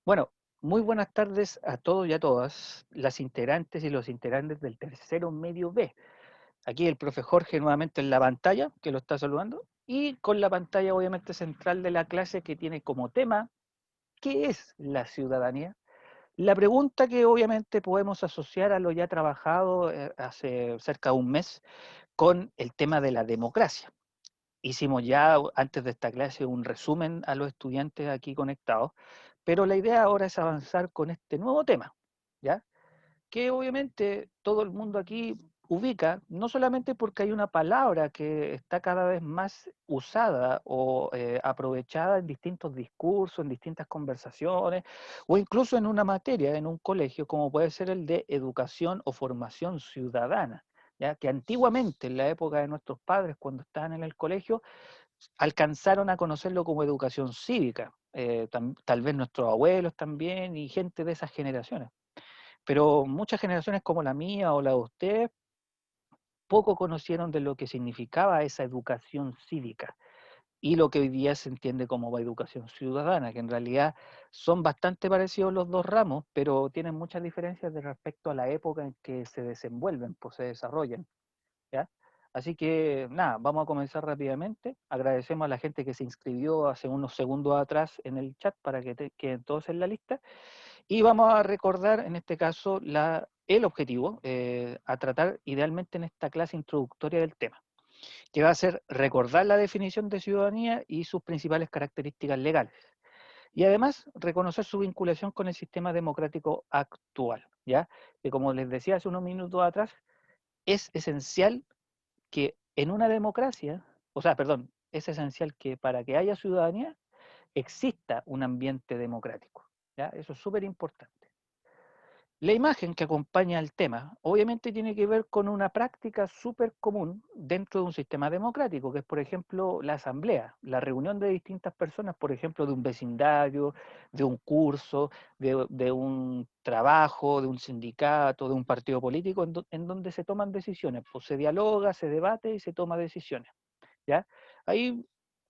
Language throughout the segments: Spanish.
Bueno, muy buenas tardes a todos y a todas, las integrantes y los integrantes del tercero medio B. Aquí el profe Jorge nuevamente en la pantalla, que lo está saludando, y con la pantalla obviamente central de la clase que tiene como tema, ¿qué es la ciudadanía? La pregunta que obviamente podemos asociar a lo ya trabajado hace cerca de un mes con el tema de la democracia. Hicimos ya antes de esta clase un resumen a los estudiantes aquí conectados, pero la idea ahora es avanzar con este nuevo tema, ¿ya? Que obviamente todo el mundo aquí ubica, no solamente porque hay una palabra que está cada vez más usada o aprovechada en distintos discursos, en distintas conversaciones, o incluso en una materia, en un colegio, como puede ser el de educación o formación ciudadana, ¿ya? Que antiguamente, en la época de nuestros padres, cuando estaban en el colegio, alcanzaron a conocerlo como educación cívica, tal vez nuestros abuelos también y gente de esas generaciones. Pero muchas generaciones como la mía o la de usted poco conocieron de lo que significaba esa educación cívica y lo que hoy día se entiende como educación ciudadana, que en realidad son bastante parecidos los dos ramos, pero tienen muchas diferencias de respecto a la época en que se desenvuelven, pues se desarrollan. ¿Ya? Así que nada, vamos a comenzar rápidamente. Agradecemos a la gente que se inscribió hace unos segundos atrás en el chat para que queden todos en la lista. Y vamos a recordar en este caso el objetivo a tratar idealmente en esta clase introductoria del tema, que va a ser recordar la definición de ciudadanía y sus principales características legales. Y además reconocer su vinculación con el sistema democrático actual, ¿ya? Que como les decía hace unos minutos atrás, es esencial que en una democracia, o sea, perdón, es esencial que para que haya ciudadanía exista un ambiente democrático. ¿Ya? Eso es súper importante. La imagen que acompaña al tema obviamente tiene que ver con una práctica súper común dentro de un sistema democrático, que es, por ejemplo, la asamblea, la reunión de distintas personas, por ejemplo, de un vecindario, de un curso, de un trabajo, de un sindicato, de un partido político, en donde se toman decisiones, pues se dialoga, se debate y se toma decisiones. ¿Ya? Ahí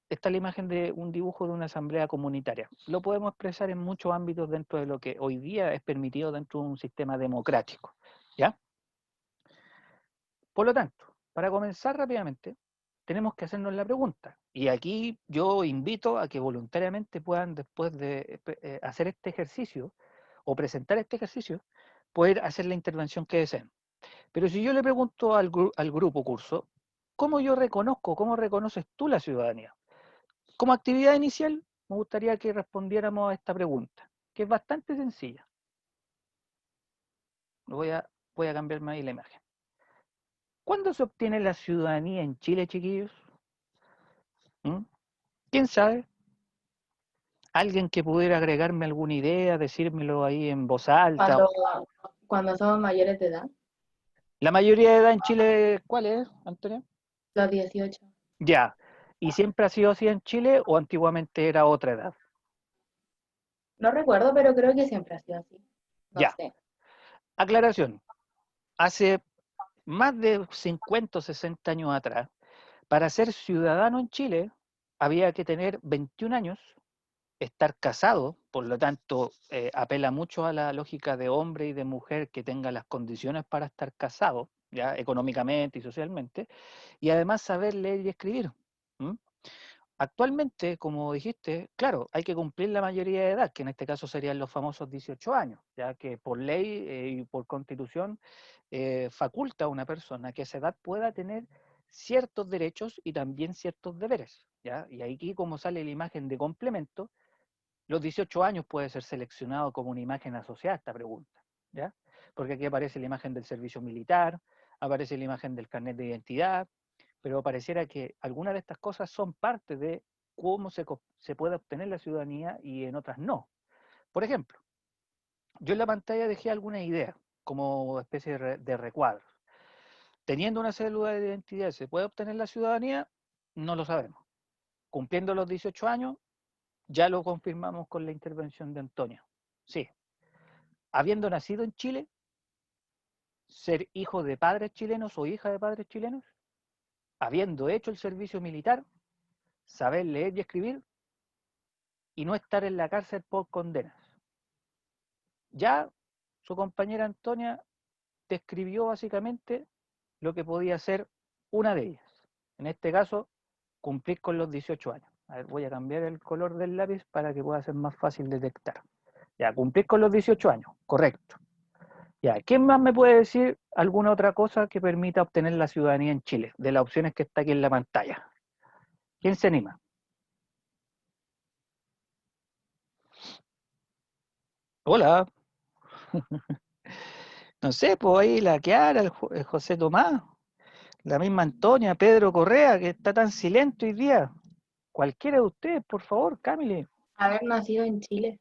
está la imagen de un dibujo de una asamblea comunitaria. Lo podemos expresar en muchos ámbitos dentro de lo que hoy día es permitido dentro de un sistema democrático. ¿Ya? Por lo tanto, para comenzar rápidamente, tenemos que hacernos la pregunta. Y aquí yo invito a que voluntariamente puedan, después de hacer este ejercicio o presentar este ejercicio, poder hacer la intervención que deseen. Pero si yo le pregunto al grupo curso, ¿cómo yo reconozco, cómo reconoces tú la ciudadanía? Como actividad inicial, me gustaría que respondiéramos a esta pregunta, que es bastante sencilla. Voy a cambiarme ahí la imagen. ¿Cuándo se obtiene la ciudadanía en Chile, chiquillos? ¿Mm? ¿Quién sabe? ¿Alguien que pudiera agregarme alguna idea, decírmelo ahí en voz alta? Cuando, cuando somos mayores de edad, La mayoría de edad en Chile, ¿cuál es, Antonio? los 18. Ya. ¿Y siempre ha sido así en Chile o antiguamente era otra edad? No recuerdo, pero creo que siempre ha sido así. No Ya. sé. Aclaración. Hace más de 50 o 60 años atrás, para ser ciudadano en Chile había que tener 21 años, estar casado, por lo tanto apela mucho a la lógica de hombre y de mujer que tenga las condiciones para estar casado, ya económicamente y socialmente, y además saber leer y escribir. ¿Mm? Actualmente, como dijiste, claro, hay que cumplir la mayoría de edad, que en este caso serían los famosos 18 años, ya que por ley y por constitución faculta a una persona que a esa edad pueda tener ciertos derechos y también ciertos deberes. ¿Ya? Y aquí como sale la imagen de complemento, los 18 años puede ser seleccionado como una imagen asociada a esta pregunta. ¿Ya? Porque aquí aparece la imagen del servicio militar, aparece la imagen del carnet de identidad, pero pareciera que algunas de estas cosas son parte de cómo se puede obtener la ciudadanía y en otras no. Por ejemplo, yo en la pantalla dejé alguna idea como especie de recuadros. Teniendo una cédula de identidad, ¿se puede obtener la ciudadanía? No lo sabemos. Cumpliendo los 18 años, ya lo confirmamos con la intervención de Antonio. Sí, habiendo nacido en Chile, ser hijo de padres chilenos o hija de padres chilenos, habiendo hecho el servicio militar, saber leer y escribir y no estar en la cárcel por condenas. Ya su compañera Antonia describió básicamente lo que podía ser una de ellas. En este caso, cumplir con los 18 años. A ver, voy a cambiar el color del lápiz para que pueda ser más fácil detectar. Ya, cumplir con los 18 años, correcto. Ya, ¿quién más me puede decir alguna otra cosa que permita obtener la ciudadanía en Chile? De las opciones que está aquí en la pantalla. ¿Quién se anima? Hola, no sé, pues ahí la Kiara, el José Tomás, la misma Antonia, Pedro Correa, que está tan silente hoy día. Cualquiera de ustedes, por favor, Camille. Haber nacido en Chile.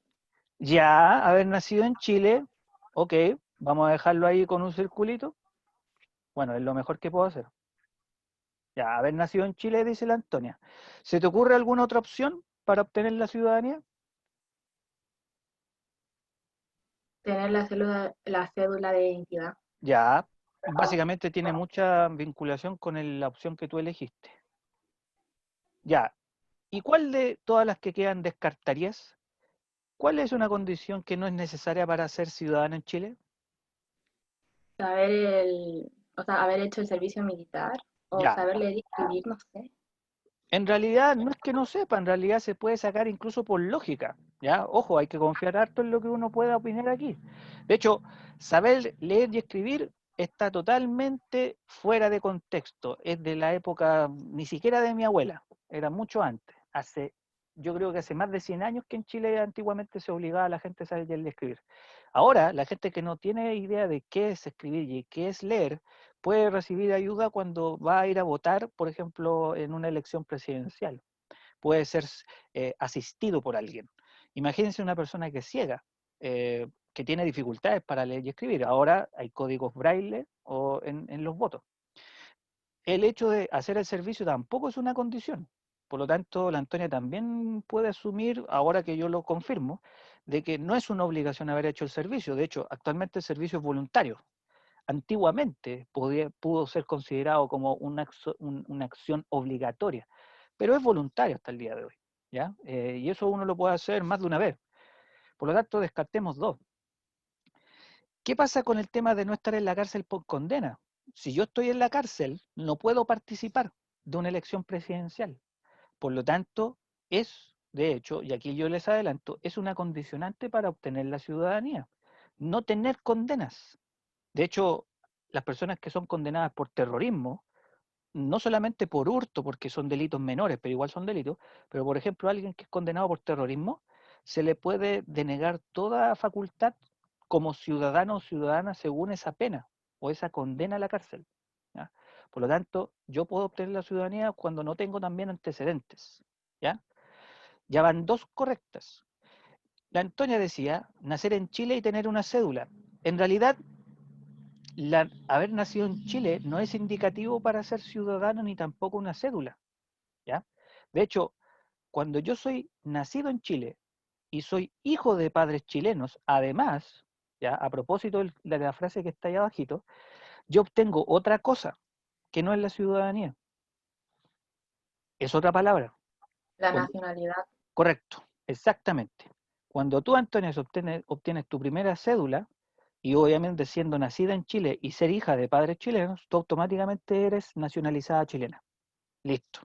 Ya, haber nacido en Chile, ok, vamos a dejarlo ahí con un circulito. Bueno, es lo mejor que puedo hacer. Ya, haber nacido en Chile, dice la Antonia. ¿Se te ocurre alguna otra opción para obtener la ciudadanía? Tener la cédula de identidad. Ya, básicamente tiene mucha vinculación con la opción que tú elegiste. Ya, ¿y cuál de todas las que quedan descartarías? ¿Cuál es una condición que no es necesaria para ser ciudadano en Chile? O sea, haber hecho el servicio militar o Ya, saber leer y escribir, no sé. en realidad no es que no sepa, en realidad se puede sacar incluso por lógica. Ya, ojo, hay que confiar harto en lo que uno pueda opinar aquí. De hecho, saber leer y escribir está totalmente fuera de contexto. Es de la época ni siquiera de mi abuela, era mucho antes. Yo creo que hace más de 100 años que en Chile antiguamente se obligaba a la gente a saber leer y escribir. Ahora, la gente que no tiene idea de qué es escribir y qué es leer, puede recibir ayuda cuando va a ir a votar, por ejemplo, en una elección presidencial. Puede ser asistido por alguien. Imagínense una persona que es ciega, que tiene dificultades para leer y escribir. Ahora hay códigos braille en los votos. El hecho de hacer el servicio tampoco es una condición. Por lo tanto, la Antonia también puede asumir, ahora que yo lo confirmo, de que no es una obligación haber hecho el servicio. De hecho, actualmente el servicio es voluntario. Antiguamente pudo ser considerado como una acción obligatoria, pero es voluntario hasta el día de hoy. ¿Ya? Y eso uno lo puede hacer más de una vez. Por lo tanto, descartemos dos. ¿Qué pasa con el tema de no estar en la cárcel por condena? Si yo estoy en la cárcel, no puedo participar de una elección presidencial. Por lo tanto, de hecho, y aquí yo les adelanto, es una condicionante para obtener la ciudadanía. No tener condenas. De hecho, las personas que son condenadas por terrorismo, no solamente por hurto, porque son delitos menores, pero igual son delitos, pero por ejemplo, a alguien que es condenado por terrorismo, se le puede denegar toda facultad como ciudadano o ciudadana según esa pena o esa condena a la cárcel. ¿Ya? Por lo tanto, yo puedo obtener la ciudadanía cuando no tengo también antecedentes. ¿Ya? Ya van dos correctas. La Antonia decía, nacer en Chile y tener una cédula. En realidad, haber nacido en Chile no es indicativo para ser ciudadano ni tampoco una cédula. ¿Ya? De hecho, cuando yo soy nacido en Chile y soy hijo de padres chilenos, además, ¿ya? A propósito de la frase que está ahí abajito, yo obtengo otra cosa que no es la ciudadanía. Es otra palabra. La Cuando, nacionalidad. correcto, exactamente. Cuando tú, Antonio, obtienes tu primera cédula, y obviamente siendo nacida en Chile y ser hija de padres chilenos, tú automáticamente eres nacionalizada chilena. Listo.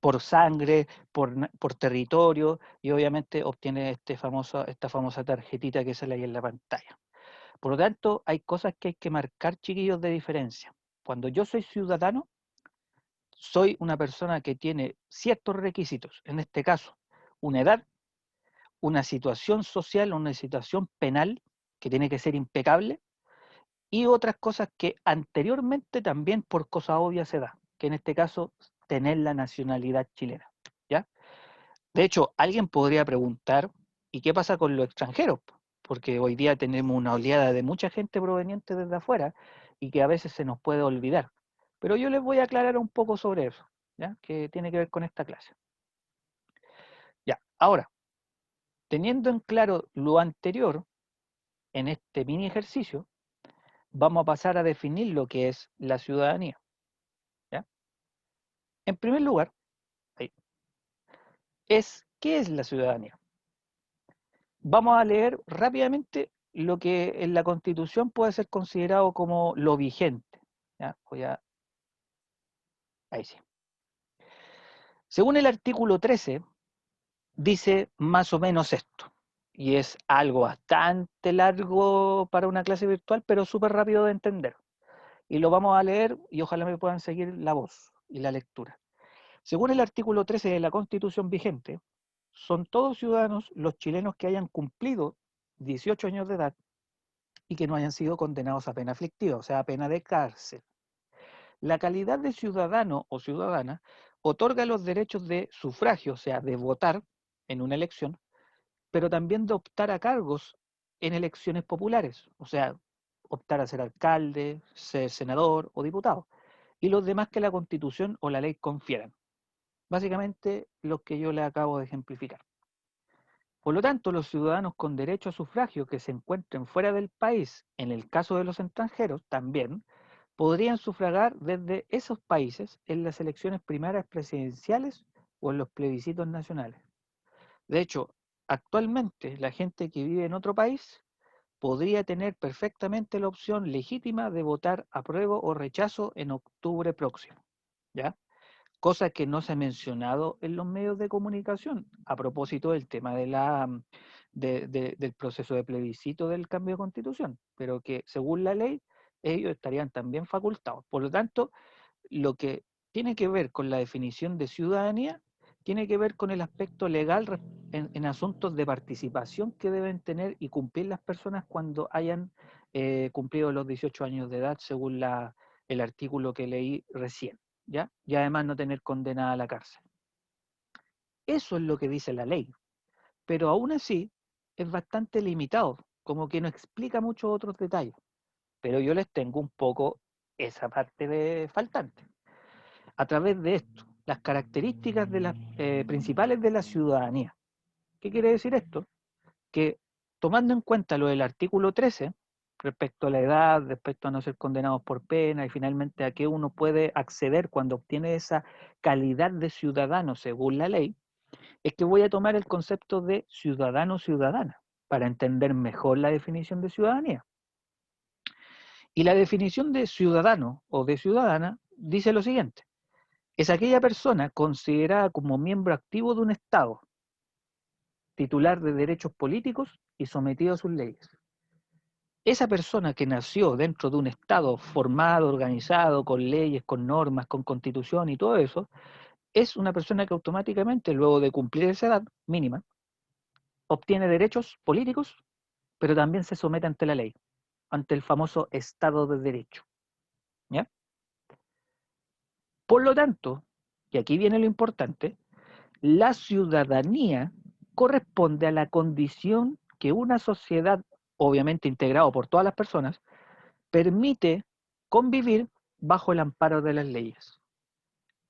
Por sangre, por territorio, y obviamente obtienes esta famosa tarjetita que sale ahí en la pantalla. Por lo tanto, hay cosas que hay que marcar, chiquillos, de diferencia. Cuando yo soy ciudadano, soy una persona que tiene ciertos requisitos, en este caso, una edad, una situación social, una situación penal que tiene que ser impecable, y otras cosas que anteriormente también por cosa obvia se da, que en este caso tener la nacionalidad chilena. ¿Ya? De hecho, alguien podría preguntar, ¿y qué pasa con los extranjeros? Porque hoy día tenemos una oleada de mucha gente proveniente desde afuera y que a veces se nos puede olvidar. Pero yo les voy a aclarar un poco sobre eso, ¿ya? Que tiene que ver con esta clase. Ya, ahora, teniendo en claro lo anterior, en este mini ejercicio, vamos a pasar a definir lo que es la ciudadanía. ¿Ya? En primer lugar, ¿qué es la ciudadanía? Vamos a leer rápidamente lo que en la Constitución puede ser considerado como lo vigente. ¿Ya? Ahí sí. Según el artículo 13, dice más o menos esto, y es algo bastante largo para una clase virtual, pero súper rápido de entender. Y lo vamos a leer y ojalá me puedan seguir la voz y la lectura. Según el artículo 13 de la Constitución vigente, son todos ciudadanos los chilenos que hayan cumplido 18 años de edad y que no hayan sido condenados a pena aflictiva, o sea, a pena de cárcel. La calidad de ciudadano o ciudadana otorga los derechos de sufragio, o sea, de votar en una elección, pero también de optar a cargos en elecciones populares, o sea, optar a ser alcalde, ser senador o diputado, y los demás que la Constitución o la ley confieran. Básicamente los que yo le acabo de ejemplificar. Por lo tanto, los ciudadanos con derecho a sufragio que se encuentren fuera del país, en el caso de los extranjeros, también podrían sufragar desde esos países en las elecciones primarias presidenciales o en los plebiscitos nacionales. De hecho, actualmente la gente que vive en otro país podría tener perfectamente la opción legítima de votar apruebo o rechazo en octubre próximo, ¿ya? Cosa que no se ha mencionado en los medios de comunicación a propósito del tema del proceso de plebiscito del cambio de constitución, pero que según la ley ellos estarían también facultados. Por lo tanto, lo que tiene que ver con la definición de ciudadanía tiene que ver con el aspecto legal en asuntos de participación que deben tener y cumplir las personas cuando hayan cumplido los 18 años de edad, según el artículo que leí recién, ¿ya? Y además no tener condenada a la cárcel. Eso es lo que dice la ley, pero aún así es bastante limitado, como que no explica muchos otros detalles, pero yo les tengo un poco esa parte de faltante. A través de esto, las características de las principales de la ciudadanía. ¿Qué quiere decir esto? Que tomando en cuenta lo del artículo 13, respecto a la edad, respecto a no ser condenados por pena y finalmente a qué uno puede acceder cuando obtiene esa calidad de ciudadano según la ley, es que voy a tomar el concepto de ciudadano-ciudadana para entender mejor la definición de ciudadanía. Y la definición de ciudadano o de ciudadana dice lo siguiente: es aquella persona considerada como miembro activo de un Estado, titular de derechos políticos y sometido a sus leyes. Esa persona que nació dentro de un Estado formado, organizado, con leyes, con normas, con constitución y todo eso, es una persona que automáticamente, luego de cumplir esa edad mínima, obtiene derechos políticos, pero también se somete ante la ley, ante el famoso Estado de Derecho. ¿Ya? Por lo tanto, y aquí viene lo importante, la ciudadanía corresponde a la condición que una sociedad, obviamente integrada por todas las personas, permite convivir bajo el amparo de las leyes.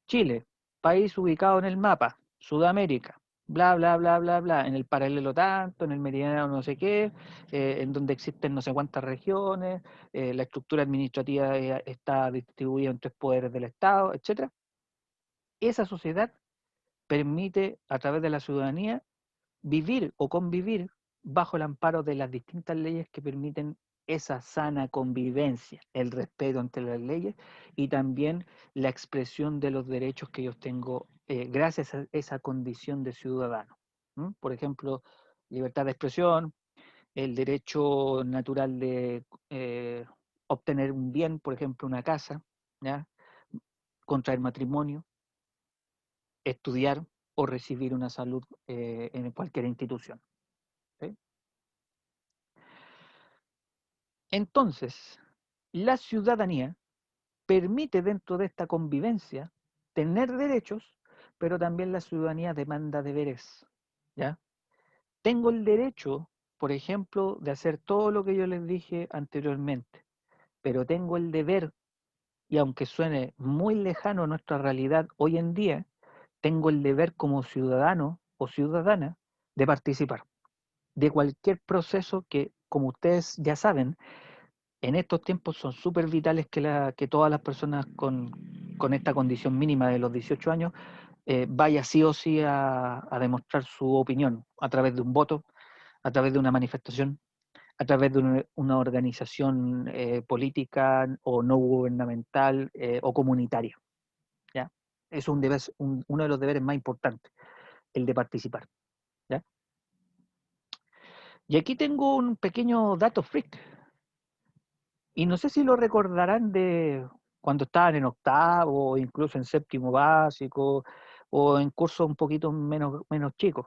Chile, país ubicado en el mapa, Sudamérica, bla, bla, bla, bla, bla, en el paralelo tanto, en el meridiano no sé qué, en donde existen no sé cuántas regiones, la estructura administrativa está distribuida en 3 poderes del Estado, etc. Esa sociedad permite, a través de la ciudadanía, vivir o convivir bajo el amparo de las distintas leyes que permiten esa sana convivencia, el respeto ante las leyes y también la expresión de los derechos que yo tengo gracias a esa condición de ciudadano. ¿Mm? Por ejemplo, libertad de expresión, el derecho natural de obtener un bien, por ejemplo, una casa, ¿ya? Contraer matrimonio, estudiar o recibir una salud en cualquier institución. ¿Sí? Entonces, la ciudadanía permite dentro de esta convivencia tener derechos, pero también la ciudadanía demanda deberes. ¿Ya? Tengo el derecho, por ejemplo, de hacer todo lo que yo les dije anteriormente, pero tengo el deber, y aunque suene muy lejano a nuestra realidad hoy en día, tengo el deber como ciudadano o ciudadana de participar de cualquier proceso que, como ustedes ya saben, en estos tiempos son súper vitales que todas las personas con esta condición mínima de los 18 años vaya sí o sí a demostrar su opinión a través de un voto, a través de una manifestación, a través de una organización política o no gubernamental o comunitaria. ¿Ya? Es uno de los deberes más importantes, el de participar. ¿Ya? Y aquí tengo un pequeño dato freak. Y no sé si lo recordarán de cuando estaban en octavo, o incluso en séptimo básico, o en cursos un poquito menos chicos.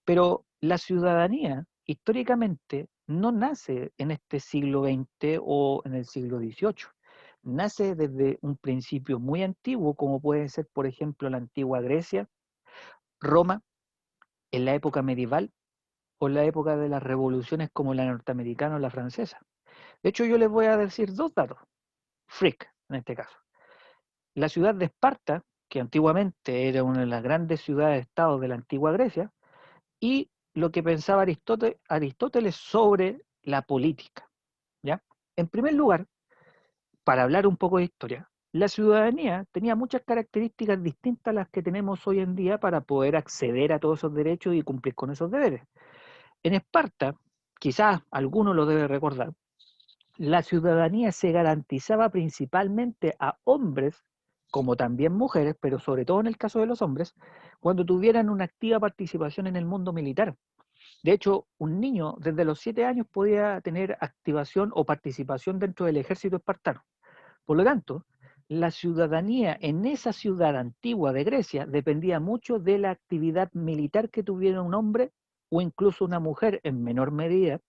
Pero la ciudadanía, históricamente, no nace en este siglo XX o en el siglo XVIII. Nace desde un principio muy antiguo, como puede ser, por ejemplo, la antigua Grecia, Roma, en la época medieval, o en la época de las revoluciones como la norteamericana o la francesa. De hecho, yo les voy a decir dos datos, freak en este caso. La ciudad de Esparta, que antiguamente era una de las grandes ciudades-estados de la antigua Grecia, y lo que pensaba Aristóteles sobre la política. ¿Ya? En primer lugar, para hablar un poco de historia, la ciudadanía tenía muchas características distintas a las que tenemos hoy en día para poder acceder a todos esos derechos y cumplir con esos deberes. En Esparta, quizás alguno lo debe recordar, la ciudadanía se garantizaba principalmente a hombres, como también mujeres, pero sobre todo en el caso de los hombres, cuando tuvieran una activa participación en el mundo militar. De hecho, un niño desde los 7 años podía tener activación o participación dentro del ejército espartano. Por lo tanto, la ciudadanía en esa ciudad antigua de Grecia dependía mucho de la actividad militar que tuviera un hombre o incluso una mujer en menor medida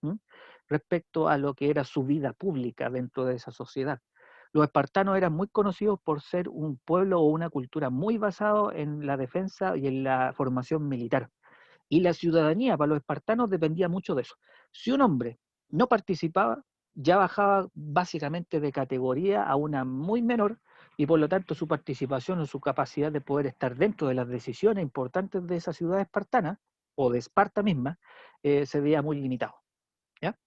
respecto a lo que era su vida pública dentro de esa sociedad. Los espartanos eran muy conocidos por ser un pueblo o una cultura muy basado en la defensa y en la formación militar. Y la ciudadanía para los espartanos dependía mucho de eso. Si un hombre no participaba, ya bajaba básicamente de categoría a una muy menor y por lo tanto su participación o su capacidad de poder estar dentro de las decisiones importantes de esa ciudad espartana o de Esparta misma se veía muy limitado. ¿Ya?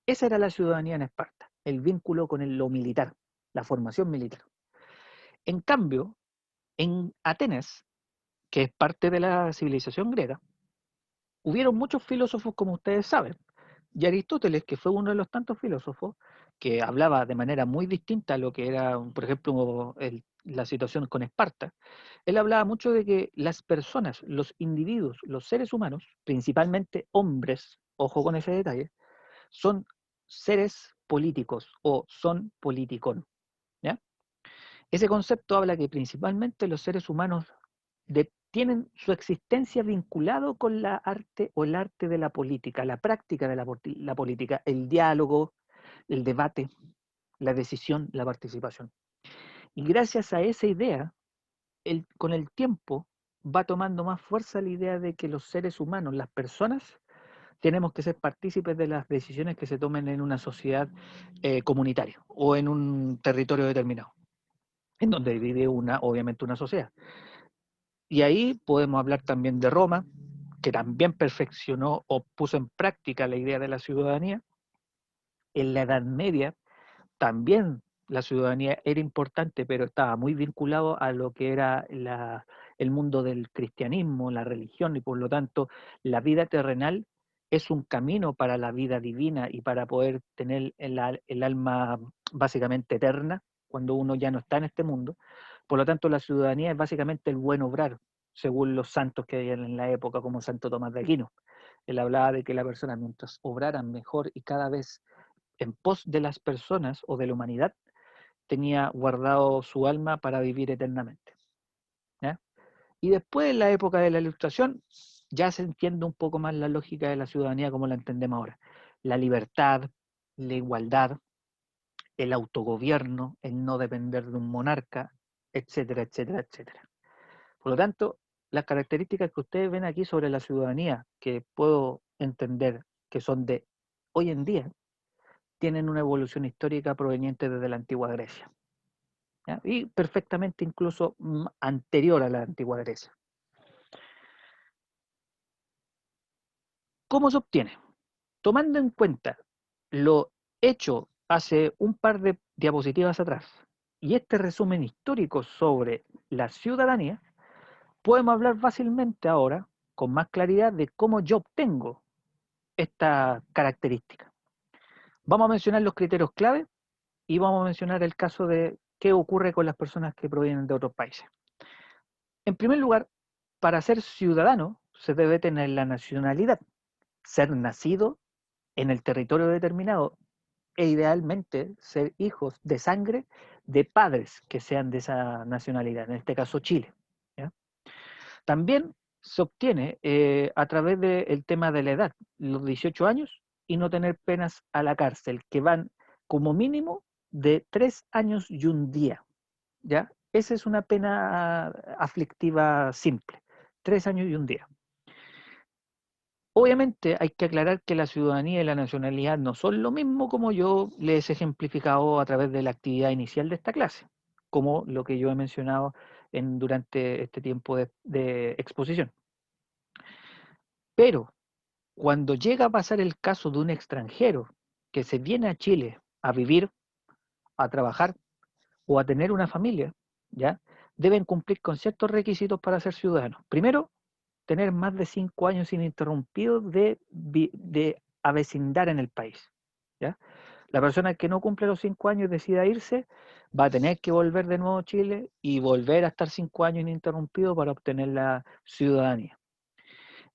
Esa era la ciudadanía en Esparta, el vínculo con lo militar, la formación militar. En cambio, en Atenas, que es parte de la civilización griega, hubieron muchos filósofos, como ustedes saben, y Aristóteles, que fue uno de los tantos filósofos, que hablaba de manera muy distinta a lo que era, por ejemplo, la situación con Esparta, él hablaba mucho de que las personas, los individuos, los seres humanos, principalmente hombres, ojo con ese detalle, son seres políticos o son politicón. ¿Ya? Ese concepto habla que principalmente los seres humanos tienen su existencia vinculado con la arte o el arte de la política, la práctica de la política, el diálogo, el debate, la decisión, la participación. Y gracias a esa idea, con el tiempo va tomando más fuerza la idea de que los seres humanos, las personas, tenemos que ser partícipes de las decisiones que se tomen en una sociedad comunitaria o en un territorio determinado, en donde vive obviamente una sociedad. Y ahí podemos hablar también de Roma, que también perfeccionó o puso en práctica la idea de la ciudadanía. En la Edad Media también la ciudadanía era importante, pero estaba muy vinculado a lo que era el mundo del cristianismo, la religión, y por lo tanto la vida terrenal es un camino para la vida divina y para poder tener el alma básicamente eterna cuando uno ya no está en este mundo. Por lo tanto, la ciudadanía es básicamente el buen obrar, según los santos que habían en la época, como Santo Tomás de Aquino. Él hablaba de que la persona, mientras obraran mejor y cada vez en pos de las personas o de la humanidad, tenía guardado su alma para vivir eternamente. ¿Ya? Y después, en la época de la Ilustración, ya se entiende un poco más la lógica de la ciudadanía como la entendemos ahora. La libertad, la igualdad, el autogobierno, el no depender de un monarca, etcétera, etcétera, etcétera. Por lo tanto, las características que ustedes ven aquí sobre la ciudadanía, que puedo entender que son de hoy en día, tienen una evolución histórica proveniente desde la antigua Grecia. ¿Ya? Y perfectamente incluso anterior a la antigua Grecia. ¿Cómo se obtiene? Tomando en cuenta lo hecho hace un par de diapositivas atrás y este resumen histórico sobre la ciudadanía, podemos hablar fácilmente ahora con más claridad de cómo yo obtengo esta característica. Vamos a mencionar los criterios clave y vamos a mencionar el caso de qué ocurre con las personas que provienen de otros países. En primer lugar, para ser ciudadano se debe tener la nacionalidad, ser nacido en el territorio determinado e idealmente ser hijos de sangre de padres que sean de esa nacionalidad, en este caso Chile. ¿Ya? También se obtiene a través del tema de la edad, los 18 años, y no tener penas a la cárcel, que van como mínimo de 3 años y un día. ¿Ya? Esa es una pena aflictiva simple, 3 años y un día. Obviamente hay que aclarar que la ciudadanía y la nacionalidad no son lo mismo, como yo les he ejemplificado a través de la actividad inicial de esta clase, como lo que yo he mencionado durante este tiempo de exposición. Pero cuando llega a pasar el caso de un extranjero que se viene a Chile a vivir, a trabajar o a tener una familia, ¿ya? Deben cumplir con ciertos requisitos para ser ciudadanos. Primero, tener más de 5 años ininterrumpidos de avecindar en el país, ¿ya? La persona que no cumple los 5 años y decida irse, va a tener que volver de nuevo a Chile y volver a estar 5 años ininterrumpidos para obtener la ciudadanía.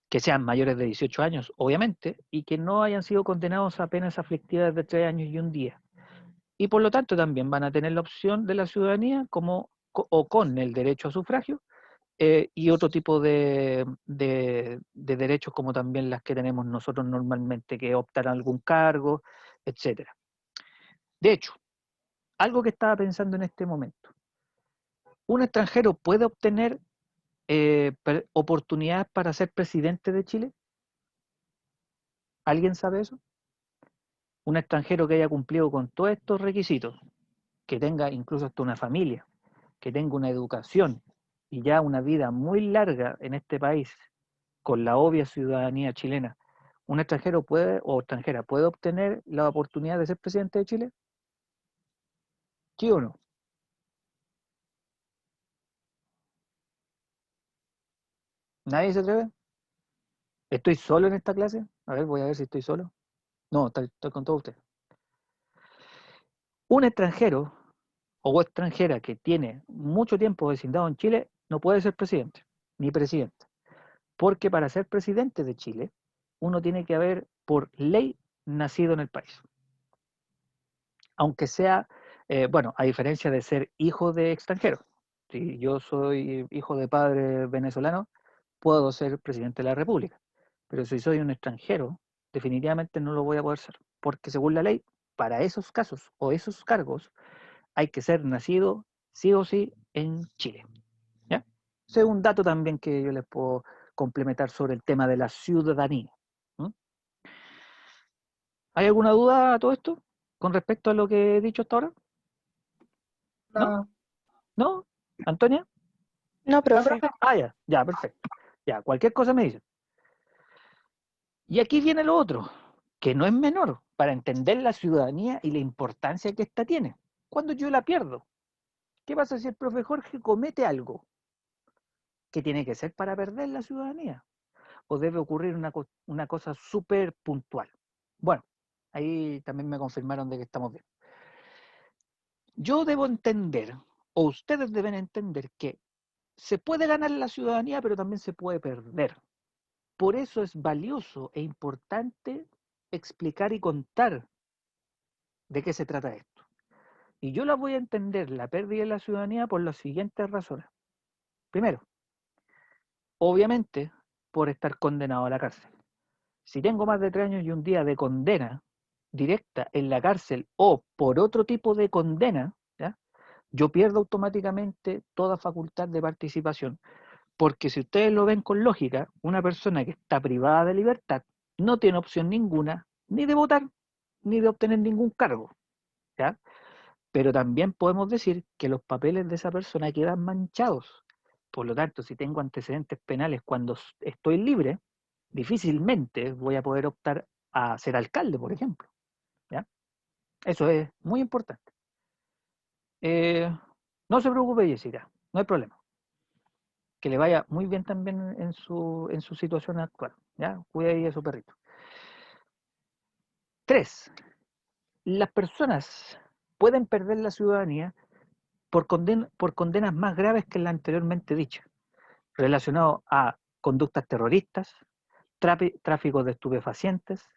Que sean mayores de 18 años, obviamente, y que no hayan sido condenados a penas aflictivas de 3 años y un día. Y por lo tanto también van a tener la opción de la ciudadanía o con el derecho a sufragio y otro tipo de derechos como también las que tenemos nosotros normalmente, que optar a algún cargo, etcétera. De hecho, algo que estaba pensando en este momento, ¿un extranjero puede obtener oportunidades para ser presidente de Chile? ¿Alguien sabe eso? Un extranjero que haya cumplido con todos estos requisitos, que tenga incluso hasta una familia, que tenga una educación y ya una vida muy larga en este país, con la obvia ciudadanía chilena, ¿un extranjero puede o extranjera puede obtener la oportunidad de ser presidente de Chile? ¿Sí o no? ¿Nadie se atreve? ¿Estoy solo en esta clase? A ver, voy a ver si estoy solo. No, estoy con todos ustedes. Un extranjero o extranjera que tiene mucho tiempo vecindado en Chile no puede ser presidente, ni presidente. Porque para ser presidente de Chile, uno tiene que haber por ley nacido en el país. Aunque sea, bueno, a diferencia de ser hijo de extranjero. Si yo soy hijo de padre venezolano, puedo ser presidente de la República. Pero si soy un extranjero, definitivamente no lo voy a poder ser. Porque según la ley, para esos casos o esos cargos, hay que ser nacido sí o sí en Chile. ¿Ya? Ese es un dato también que yo les puedo complementar sobre el tema de la ciudadanía. ¿Mm? ¿Hay alguna duda a todo esto con respecto a lo que he dicho hasta ahora? ¿No? No, ¿No? ¿Antonia? No, no, profe. profe. Ah, ya, perfecto. Ya, cualquier cosa me dicen. Y aquí viene lo otro, que no es menor, para entender la ciudadanía y la importancia que ésta tiene. Cuando yo la pierdo, ¿qué pasa si el profe Jorge comete algo que tiene que ser para perder la ciudadanía? ¿O debe ocurrir una cosa súper puntual? Bueno, ahí también me confirmaron de que estamos bien. Yo debo entender, o ustedes deben entender, que se puede ganar la ciudadanía, pero también se puede perder. Por eso es valioso e importante explicar y contar de qué se trata esto. Y yo la voy a entender, la pérdida de la ciudadanía, por las siguientes razones. Primero, obviamente, por estar condenado a la cárcel. Si tengo más de 3 años y un día de condena directa en la cárcel o por otro tipo de condena, ¿ya? Yo pierdo automáticamente toda facultad de participación. Porque si ustedes lo ven con lógica, una persona que está privada de libertad no tiene opción ninguna ni de votar ni de obtener ningún cargo, ¿ya? Pero también podemos decir que los papeles de esa persona quedan manchados. Por lo tanto, si tengo antecedentes penales cuando estoy libre, difícilmente voy a poder optar a ser alcalde, por ejemplo, ¿ya? Eso es muy importante. No se preocupe, Jessica, no hay problema. Que le vaya muy bien también en su situación actual, ¿ya? Cuida ahí a su perrito. 3. las personas pueden perder la ciudadanía por condenas más graves que las anteriormente dichas, relacionadas a conductas terroristas, tráfico de estupefacientes,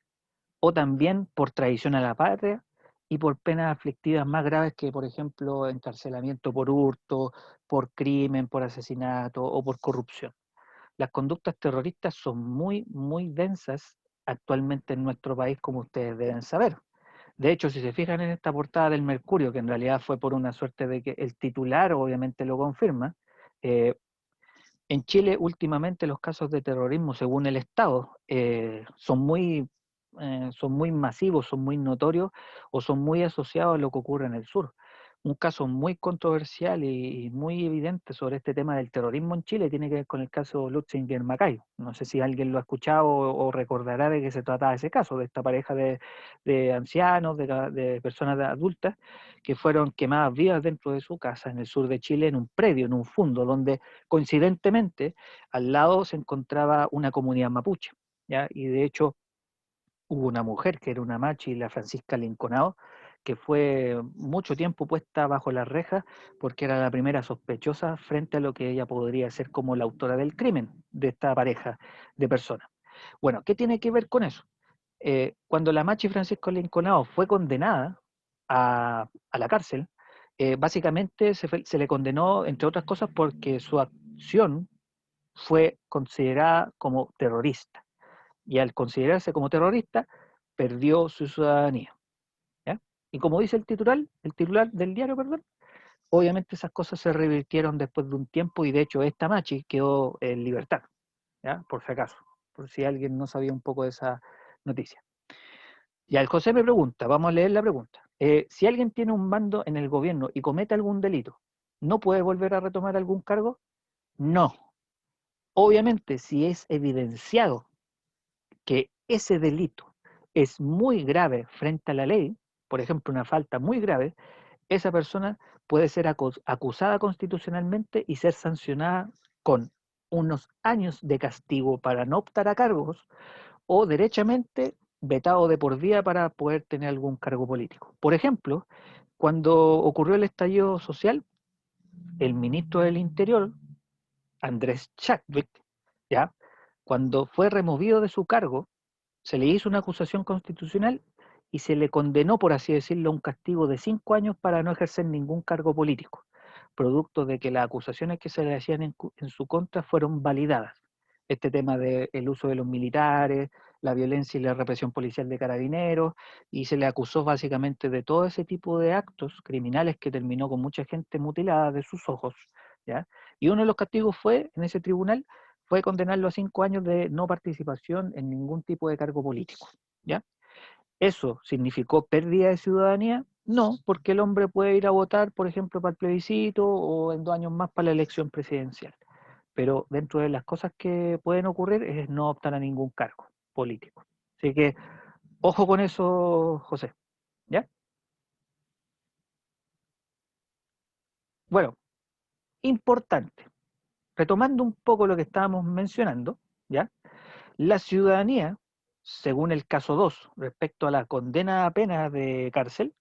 o también por traición a la patria y por penas aflictivas más graves que, por ejemplo, encarcelamiento por hurto, por crimen, por asesinato o por corrupción. Las conductas terroristas son muy, muy densas actualmente en nuestro país, como ustedes deben saber. De hecho, si se fijan en esta portada del Mercurio, que en realidad fue por una suerte de que el titular obviamente lo confirma, eh, en Chile últimamente los casos de terrorismo, según el Estado, son muy masivos, son muy notorios o son muy asociados a lo que ocurre en el sur. Un caso muy controversial y muy evidente sobre este tema del terrorismo en Chile tiene que ver con el caso Lutzinger Macay. No sé si alguien lo ha escuchado o recordará de qué se trataba ese caso, de esta pareja de ancianos, de personas adultas que fueron quemadas vivas dentro de su casa en el sur de Chile, en un predio, en un fundo, donde coincidentemente al lado se encontraba una comunidad mapuche, ¿ya? Y de hecho hubo una mujer que era una machi, la Francisca Linconao, que fue mucho tiempo puesta bajo las rejas porque era la primera sospechosa frente a lo que ella podría ser como la autora del crimen de esta pareja de personas. Bueno, ¿qué tiene que ver con eso? Cuando la machi Francisco Linconao fue condenada a la cárcel, básicamente se le condenó, entre otras cosas, porque su acción fue considerada como terrorista. Y al considerarse como terrorista, perdió su ciudadanía. ¿Ya? Y como dice el titular del diario, perdón, obviamente esas cosas se revirtieron después de un tiempo y de hecho esta machi quedó en libertad, ¿ya? Por si acaso, por si alguien no sabía un poco de esa noticia. Y al José me pregunta, vamos a leer la pregunta. Si alguien tiene un mando en el gobierno y comete algún delito, ¿no puede volver a retomar algún cargo? No. Obviamente, si es evidenciado que ese delito es muy grave frente a la ley, por ejemplo, una falta muy grave, esa persona puede ser acusada constitucionalmente y ser sancionada con unos años de castigo para no optar a cargos o derechamente vetado de por vida para poder tener algún cargo político. Por ejemplo, cuando ocurrió el estallido social, el ministro del Interior, Andrés Chadwick, ¿ya? Cuando fue removido de su cargo, se le hizo una acusación constitucional y se le condenó, por así decirlo, a un castigo de 5 años para no ejercer ningún cargo político, producto de que las acusaciones que se le hacían en su contra fueron validadas. Este tema del uso de los militares, la violencia y la represión policial de carabineros, y se le acusó básicamente de todo ese tipo de actos criminales que terminó con mucha gente mutilada de sus ojos, ¿ya? Y uno de los castigos fue, en ese tribunal, fue condenarlo a 5 años de no participación en ningún tipo de cargo político, ¿ya? ¿Eso significó pérdida de ciudadanía? No, porque el hombre puede ir a votar, por ejemplo, para el plebiscito o en 2 años más para la elección presidencial. Pero dentro de las cosas que pueden ocurrir es no optar a ningún cargo político. Así que, ojo con eso, José, ¿ya? Bueno, importante, retomando un poco lo que estábamos mencionando, ¿ya? La ciudadanía, según el caso 2, respecto a la condena a pena de cárcel,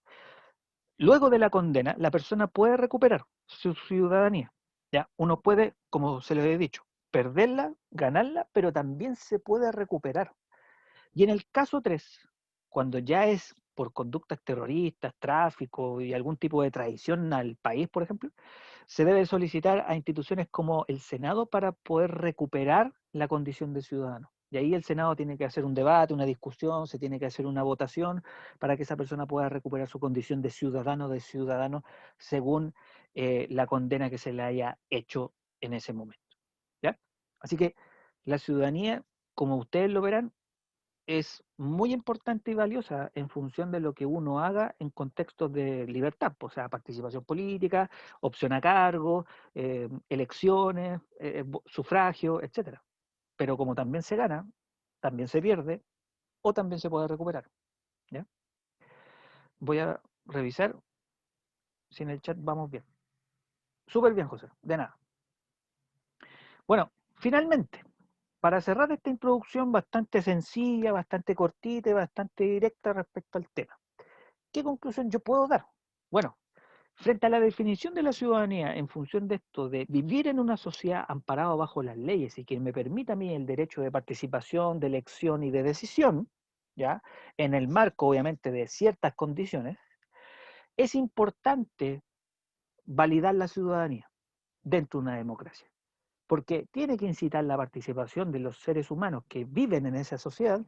luego de la condena, la persona puede recuperar su ciudadanía. ¿Ya? Uno puede, como se le he dicho, perderla, ganarla, pero también se puede recuperar. Y en el caso 3, cuando ya es por conductas terroristas, tráfico y algún tipo de traición al país, por ejemplo, se debe solicitar a instituciones como el Senado para poder recuperar la condición de ciudadano. Y ahí el Senado tiene que hacer un debate, una discusión, se tiene que hacer una votación para que esa persona pueda recuperar su condición de ciudadano, según la condena que se le haya hecho en ese momento. ¿Ya? Así que la ciudadanía, como ustedes lo verán, es muy importante y valiosa en función de lo que uno haga en contextos de libertad, o sea, participación política, opción a cargo, elecciones, sufragio, etcétera. Pero como también se gana, también se pierde o también se puede recuperar. ¿Ya? Voy a revisar si en el chat vamos bien. Súper bien, José, de nada. Bueno, finalmente, para cerrar esta introducción bastante sencilla, bastante cortita y bastante directa respecto al tema, ¿qué conclusión yo puedo dar? Bueno, frente a la definición de la ciudadanía en función de esto, de vivir en una sociedad amparada bajo las leyes y que me permita a mí el derecho de participación, de elección y de decisión, ¿ya? En el marco, obviamente, de ciertas condiciones, es importante validar la ciudadanía dentro de una democracia, porque tiene que incitar la participación de los seres humanos que viven en esa sociedad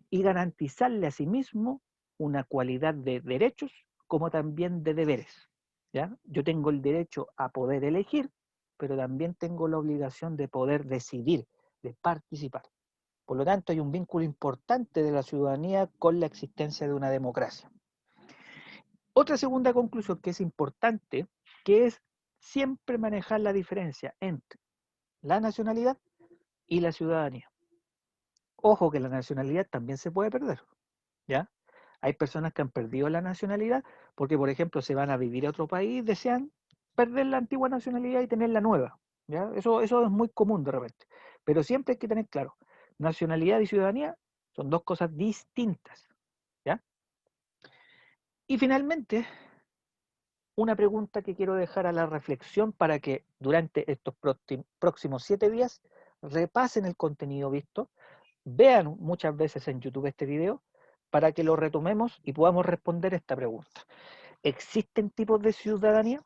y garantizarle a sí mismo una cualidad de derechos como también de deberes. ¿Ya? Yo tengo el derecho a poder elegir, pero también tengo la obligación de poder decidir, de participar. Por lo tanto, hay un vínculo importante de la ciudadanía con la existencia de una democracia. Otra segunda conclusión que es importante, que es siempre manejar la diferencia entre la nacionalidad y la ciudadanía. Ojo que la nacionalidad también se puede perder, ¿ya? Hay personas que han perdido la nacionalidad porque, por ejemplo, se van a vivir a otro país, desean perder la antigua nacionalidad y tener la nueva, ¿ya? Eso es muy común de repente. Pero siempre hay que tener claro, nacionalidad y ciudadanía son dos cosas distintas, ¿ya? Y finalmente, una pregunta que quiero dejar a la reflexión para que durante estos próximos 7 días repasen el contenido visto, vean muchas veces en YouTube este video para que lo retomemos y podamos responder esta pregunta. ¿Existen tipos de ciudadanía?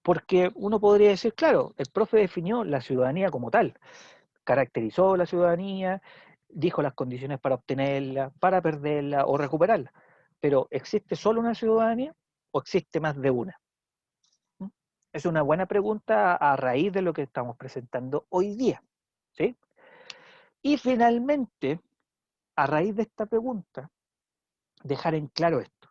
Porque uno podría decir, claro, el profe definió la ciudadanía como tal, caracterizó la ciudadanía, dijo las condiciones para obtenerla, para perderla o recuperarla. Pero ¿existe solo una ciudadanía o existe más de una? ¿Mm? Es una buena pregunta a raíz de lo que estamos presentando hoy día, ¿sí? Y finalmente, a raíz de esta pregunta, dejar en claro esto.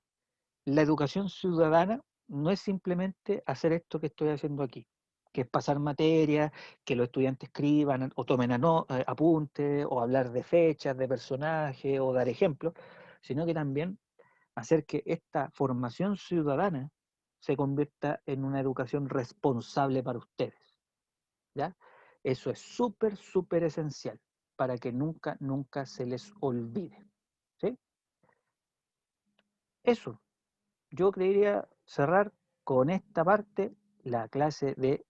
La educación ciudadana no es simplemente hacer esto que estoy haciendo aquí, que es pasar materia, que los estudiantes escriban o tomen apuntes, o hablar de fechas, de personajes, o dar ejemplos, sino que también hacer que esta formación ciudadana se convierta en una educación responsable para ustedes, ¿ya? Eso es súper, súper esencial para que nunca, nunca se les olvide, ¿sí? Eso, yo quería cerrar con esta parte la clase de